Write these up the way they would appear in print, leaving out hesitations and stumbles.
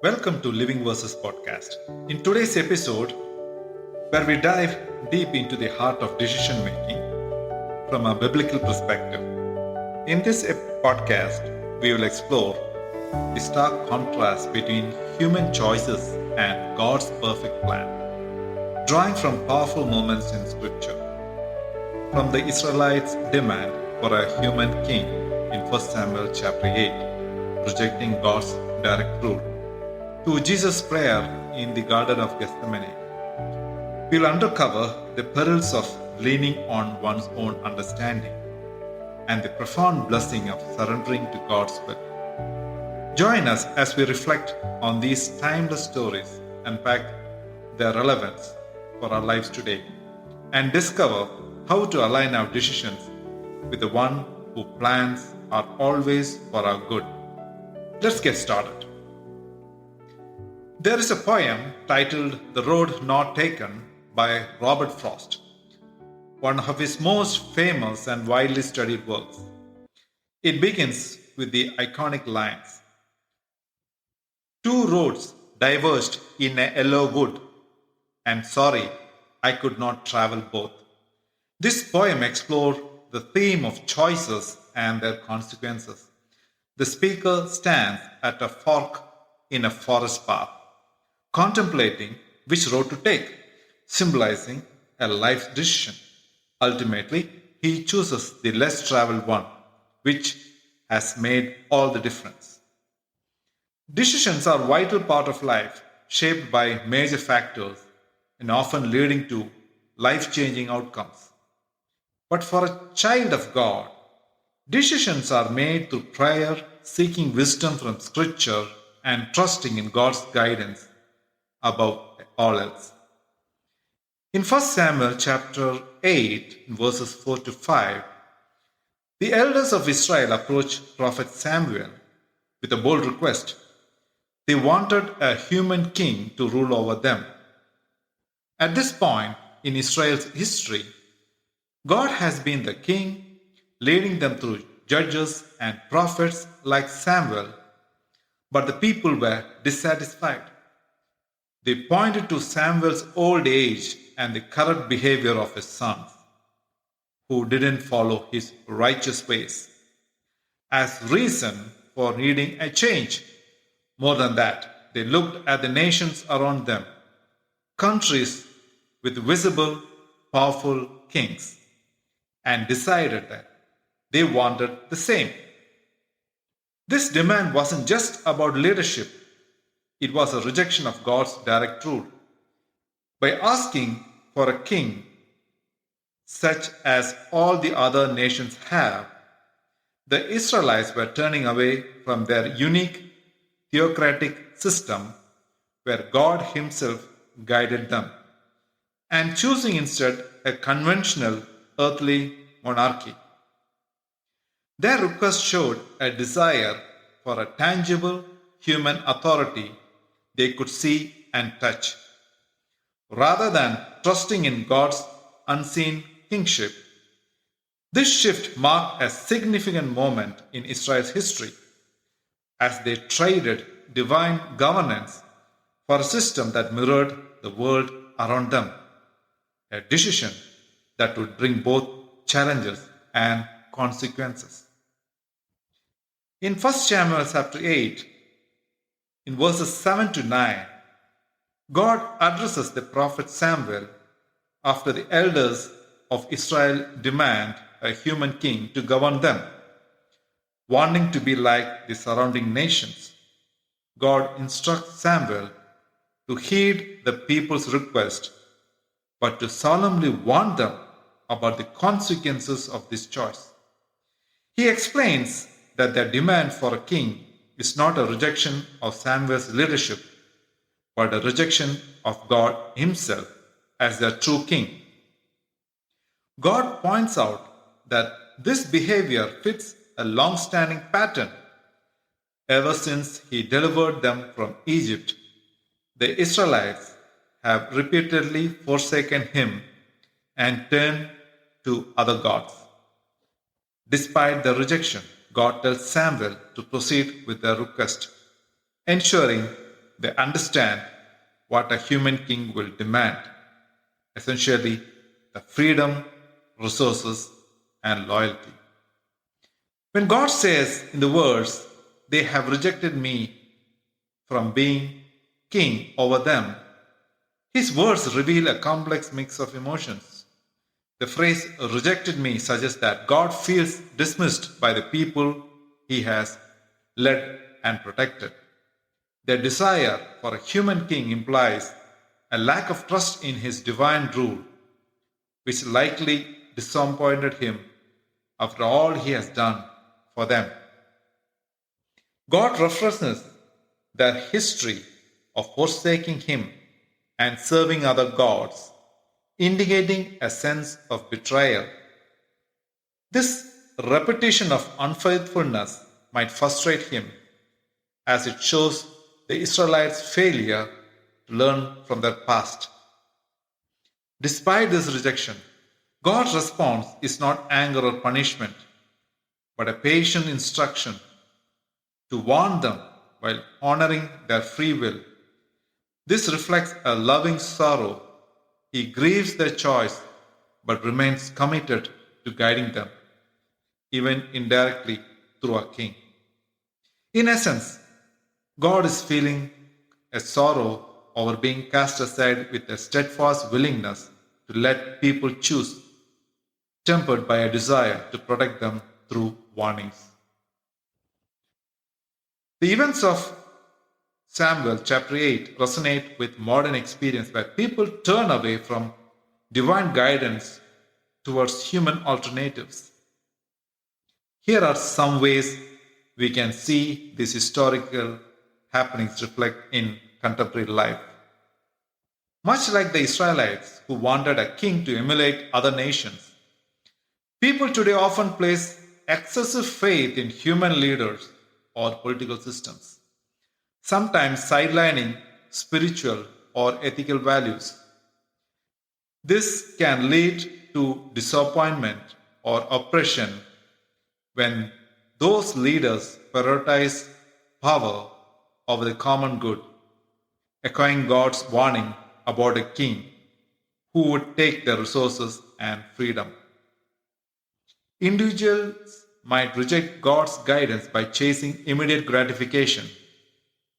Welcome to Living Verses podcast. In today's episode, where we dive deep into the heart of decision making from a biblical perspective. In this podcast, we will explore the stark contrast between human choices and God's perfect plan, drawing from powerful moments in Scripture. From the Israelites' demand for a human king in 1 Samuel chapter 8, rejecting God's direct rule, to Jesus' prayer in the Garden of Gethsemane, we'll uncover the perils of leaning on one's own understanding and the profound blessing of surrendering to God's will. Join us as we reflect on these timeless stories, unpack their relevance for our lives today, and discover how to align our decisions with the one whose plans are always for our good. Let's get started. There is a poem titled The Road Not Taken by Robert Frost, one of his most famous and widely studied works. It begins with the iconic lines: "Two roads diverged in a yellow wood, and sorry, I could not travel both." This poem explores the theme of choices and their consequences. The speaker stands at a fork in a forest path, contemplating which road to take, symbolizing a life decision. Ultimately, he chooses the less traveled one, which has made all the difference. Decisions are a vital part of life, shaped by major factors and often leading to life changing outcomes. But for a child of God, decisions are made through prayer, seeking wisdom from Scripture, and trusting in God's guidance above all else. In 1 Samuel chapter 8, verses 4 to 5, the elders of Israel approached Prophet Samuel with a bold request. They wanted a human king to rule over them. At this point in Israel's history, God has been the king, leading them through judges and prophets like Samuel, but the people were dissatisfied. They pointed to Samuel's old age and the corrupt behavior of his sons, who didn't follow his righteous ways, as reason for needing a change. More than that, they looked at the nations around them, countries with visible, powerful kings, and decided that they wanted the same. This demand wasn't just about leadership, it was a rejection of God's direct rule. By asking for a king such as all the other nations have, the Israelites were turning away from their unique theocratic system where God Himself guided them and choosing instead a conventional earthly monarchy. Their request showed a desire for a tangible human authority they could see and touch. Rather than trusting in God's unseen kingship, this shift marked a significant moment in Israel's history as they traded divine governance for a system that mirrored the world around them, a decision that would bring both challenges and consequences. In 1 Samuel chapter 8, in verses 7 to 9, God addresses the prophet Samuel after the elders of Israel demand a human king to govern them, wanting to be like the surrounding nations. God instructs Samuel to heed the people's request, but to solemnly warn them about the consequences of this choice. He explains that their demand for a king is not a rejection of Samuel's leadership, but a rejection of God Himself as their true king. God points out that this behavior fits a long standing pattern. Ever since He delivered them from Egypt, the Israelites have repeatedly forsaken Him and turned to other gods. Despite the rejection, God tells Samuel to proceed with their request, ensuring they understand what a human king will demand, essentially, the freedom, resources, and loyalty. When God says in the words, "They have rejected me from being king over them," his words reveal a complex mix of emotions. The phrase "rejected me" suggests that God feels dismissed by the people he has led and protected. Their desire for a human king implies a lack of trust in his divine rule, which likely disappointed him after all he has done for them. God references their history of forsaking him and serving other gods, indicating a sense of betrayal. This repetition of unfaithfulness might frustrate him, as it shows the Israelites' failure to learn from their past. Despite this rejection, God's response is not anger or punishment, but a patient instruction to warn them while honoring their free will. This reflects a loving sorrow. He grieves their choice but remains committed to guiding them, even indirectly through a king. In essence, God is feeling a sorrow over being cast aside with a steadfast willingness to let people choose, tempered by a desire to protect them through warnings. The events of Samuel chapter 8 resonate with modern experience where people turn away from divine guidance towards human alternatives. Here are some ways we can see these historical happenings reflect in contemporary life. Much like the Israelites who wanted a king to emulate other nations, people today often place excessive faith in human leaders or political systems, sometimes sidelining spiritual or ethical values. This can lead to disappointment or oppression when those leaders prioritize power over the common good, echoing God's warning about a king who would take their resources and freedom. Individuals might reject God's guidance by chasing immediate gratification,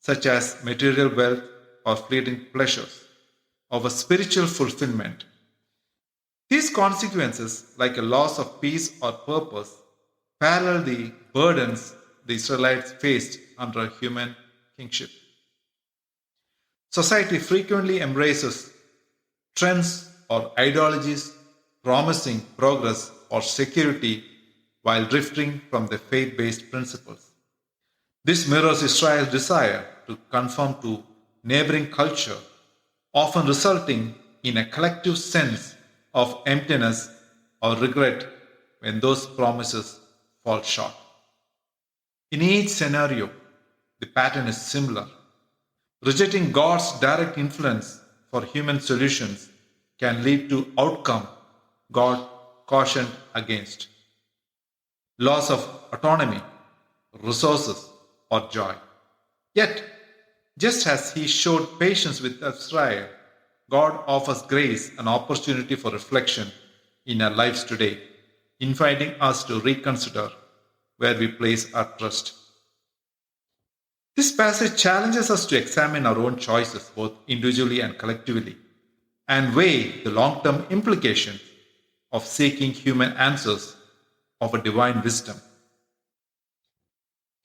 such as material wealth or fleeting pleasures, over spiritual fulfillment. These consequences, like a loss of peace or purpose, parallel the burdens the Israelites faced under human kingship. Society frequently embraces trends or ideologies promising progress or security while drifting from the faith based principles. This mirrors Israel's desire to conform to neighboring culture, often resulting in a collective sense of emptiness or regret when those promises fall short. In each scenario, the pattern is similar. Rejecting God's direct influence for human solutions can lead to outcome God cautioned against: loss of autonomy, resources, or joy. Yet, just as He showed patience with Israel, God offers grace and opportunity for reflection in our lives today, inviting us to reconsider where we place our trust. This passage challenges us to examine our own choices, both individually and collectively, and weigh the long term implications of seeking human answers over divine wisdom.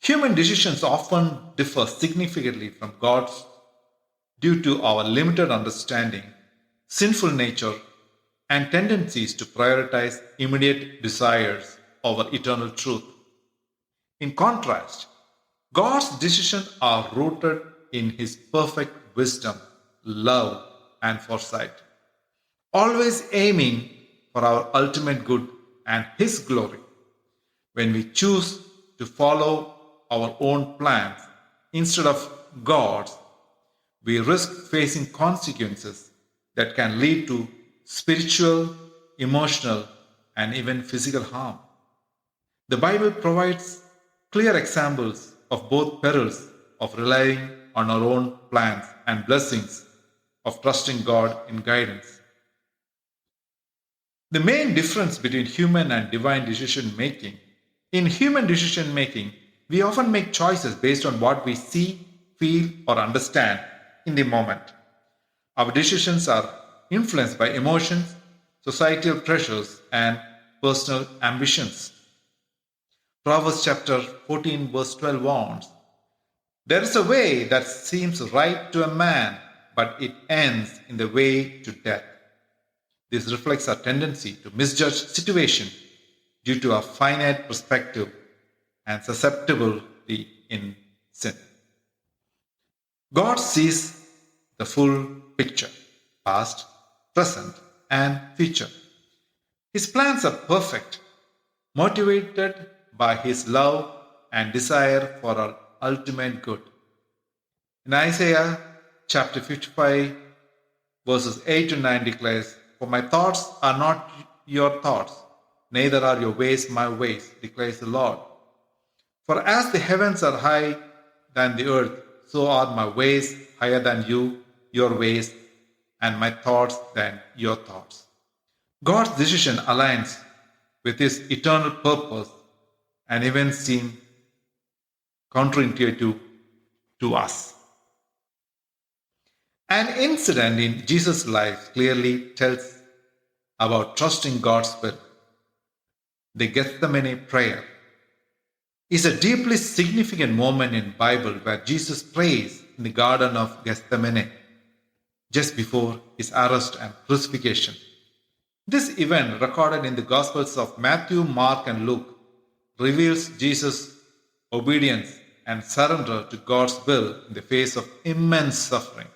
Human decisions often differ significantly from God's due to our limited understanding, sinful nature, and tendencies to prioritize immediate desires over eternal truth. In contrast, God's decisions are rooted in His perfect wisdom, love, and foresight, always aiming for our ultimate good and His glory. When we choose to follow our own plans instead of God's, we risk facing consequences that can lead to spiritual, emotional, and even physical harm. The Bible provides clear examples of both perils of relying on our own plans and blessings of trusting God in guidance. The main difference between human and divine decision making: in human decision making, we often make choices based on what we see, feel, or understand in the moment. Our decisions are influenced by emotions, societal pressures, and personal ambitions. Proverbs chapter 14, verse 12 warns, "There is a way that seems right to a man, but it ends in the way to death." This reflects our tendency to misjudge situation due to our finite perspective and susceptibility in sin. God sees the full picture, past, present, and future. His plans are perfect, motivated by His love and desire for our ultimate good. In Isaiah chapter 55, verses 8 to 9 declares, "For my thoughts are not your thoughts, neither are your ways my ways, declares the Lord. For as the heavens are high than the earth, so are my ways higher than your ways, and my thoughts than your thoughts." God's decision aligns with His eternal purpose and even seem counterintuitive to us. An incident in Jesus' life clearly tells about trusting God's will. The Gethsemane prayer is a deeply significant moment in the Bible where Jesus prays in the Garden of Gethsemane just before his arrest and crucifixion. This event, recorded in the Gospels of Matthew, Mark, and Luke, reveals Jesus' obedience and surrender to God's will in the face of immense suffering.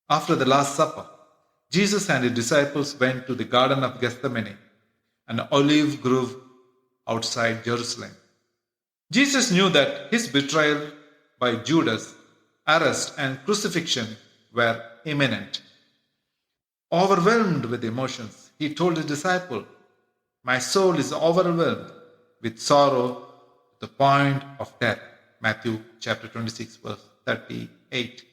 After the Last Supper, Jesus and his disciples went to the Garden of Gethsemane, an olive grove outside Jerusalem. Jesus knew that his betrayal by Judas, arrest, and crucifixion were imminent. Overwhelmed with emotions, he told his disciple, "My soul is overwhelmed with sorrow to the point of death." Matthew chapter 26, verse 38.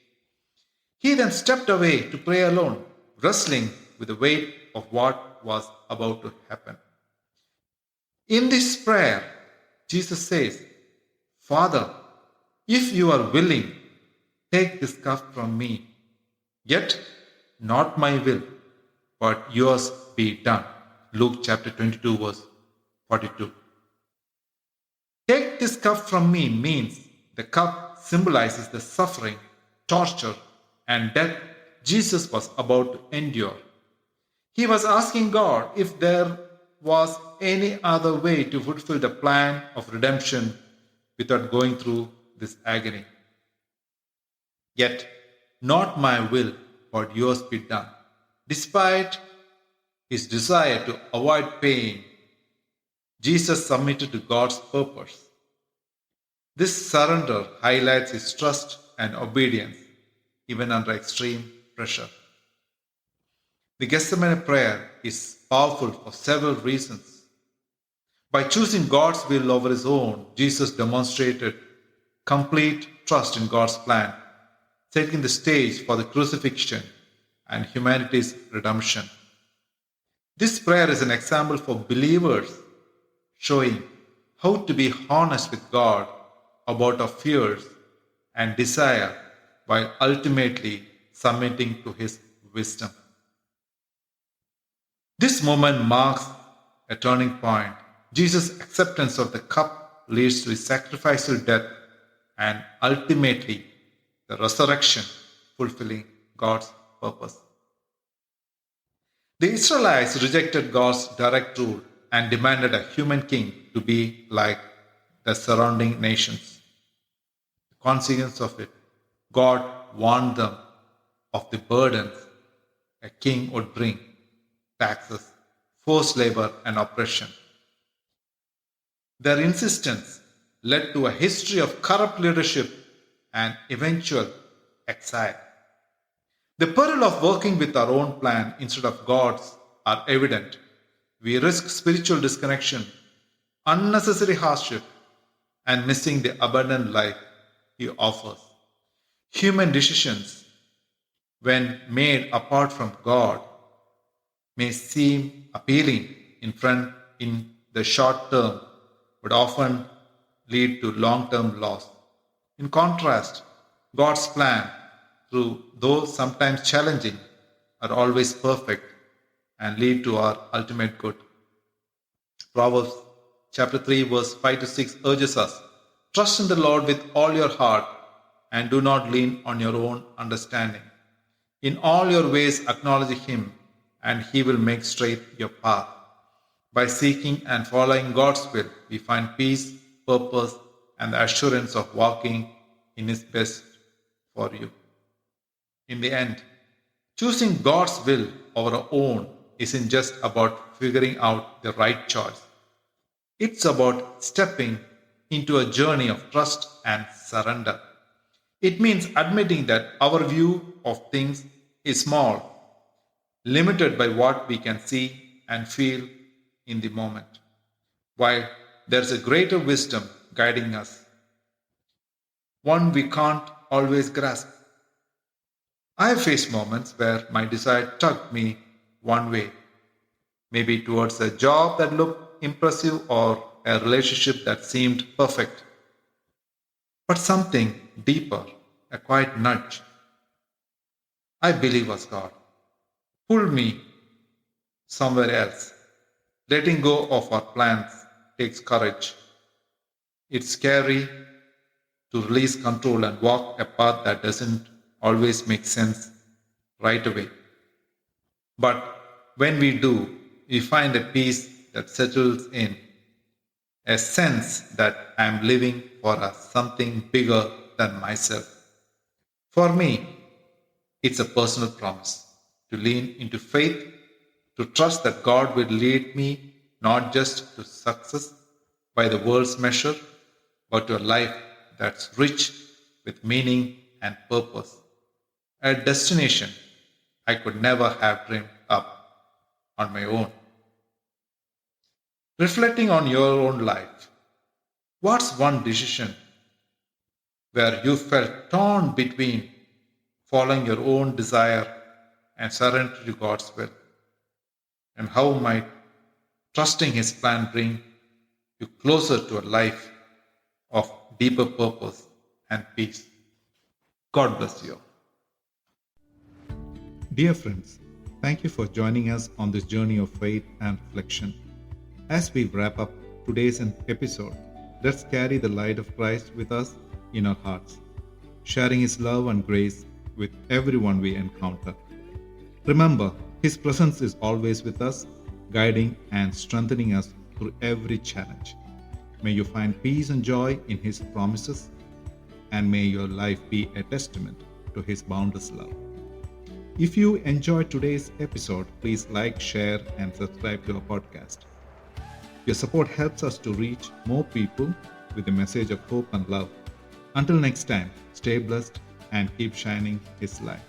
He then stepped away to pray alone, wrestling with the weight of what was about to happen. In this prayer, Jesus says, "Father, if you are willing, take this cup from me. Yet not my will, but yours be done." Luke chapter 22, verse 42. Take this cup from me means the cup symbolizes the suffering, torture, and death Jesus was about to endure. He was asking God if there was any other way to fulfill the plan of redemption without going through this agony. Yet, not my will, but yours be done. Despite his desire to avoid pain, Jesus submitted to God's purpose. This surrender highlights his trust and obedience, even under extreme pressure. The Gethsemane prayer is powerful for several reasons. By choosing God's will over his own, Jesus demonstrated complete trust in God's plan, setting the stage for the crucifixion and humanity's redemption. This prayer is an example for believers, showing how to be honest with God about our fears and desire while ultimately submitting to his wisdom. This moment marks a turning point. Jesus' acceptance of the cup leads to his sacrificial death and ultimately the resurrection, fulfilling God's purpose. The Israelites rejected God's direct rule and demanded a human king to be like the surrounding nations. The consequence of it, God warned them of the burdens a king would bring: taxes, forced labor, and oppression. Their insistence led to a history of corrupt leadership and eventual exile. The peril of working with our own plan instead of God's are evident. We risk spiritual disconnection, unnecessary hardship, and missing the abundant life he offers. Human decisions, when made apart from God, may seem appealing in the short term, but often lead to long-term loss. In contrast, God's plan, through though sometimes challenging, are always perfect and lead to our ultimate good. Proverbs chapter 3 verse 5 to 6 urges us, trust in the Lord with all your heart and do not lean on your own understanding. In all your ways acknowledge him and he will make straight your path. By seeking and following God's will, we find peace, purpose, and the assurance of walking in his best for you. In the end, choosing God's will over our own isn't just about figuring out the right choice. It's about stepping into a journey of trust and surrender. It means admitting that our view of things is small, limited by what we can see and feel in the moment, while there's a greater wisdom guiding us, one we can't always grasp. I have faced moments where my desire tugged me one way, maybe towards a job that looked impressive or a relationship that seemed perfect. But something deeper, a quiet nudge, I believe was God, pulled me somewhere else. Letting go of our plans takes courage. It's scary to release control and walk a path that doesn't always make sense right away. But when we do, we find a peace that settles in, a sense that I'm living for something bigger than myself. For me, it's a personal promise to lean into faith, to trust that God will lead me not just to success by the world's measure, but to a life that's rich with meaning and purpose, a destination I could never have dreamed up on my own. Reflecting on your own life, what's one decision where you felt torn between following your own desire and surrendering to God's will? And how might trusting his plan bring you closer to a life of deeper purpose and peace? God bless you. Dear friends, thank you for joining us on this journey of faith and reflection. As we wrap up today's episode, let's carry the light of Christ with us in our hearts, sharing his love and grace with everyone we encounter. Remember, his presence is always with us, guiding and strengthening us through every challenge. May you find peace and joy in his promises, and may your life be a testament to his boundless love. If you enjoyed today's episode, please like, share, and subscribe to our podcast. Your support helps us to reach more people with a message of hope and love. Until next time, stay blessed and keep shining his light.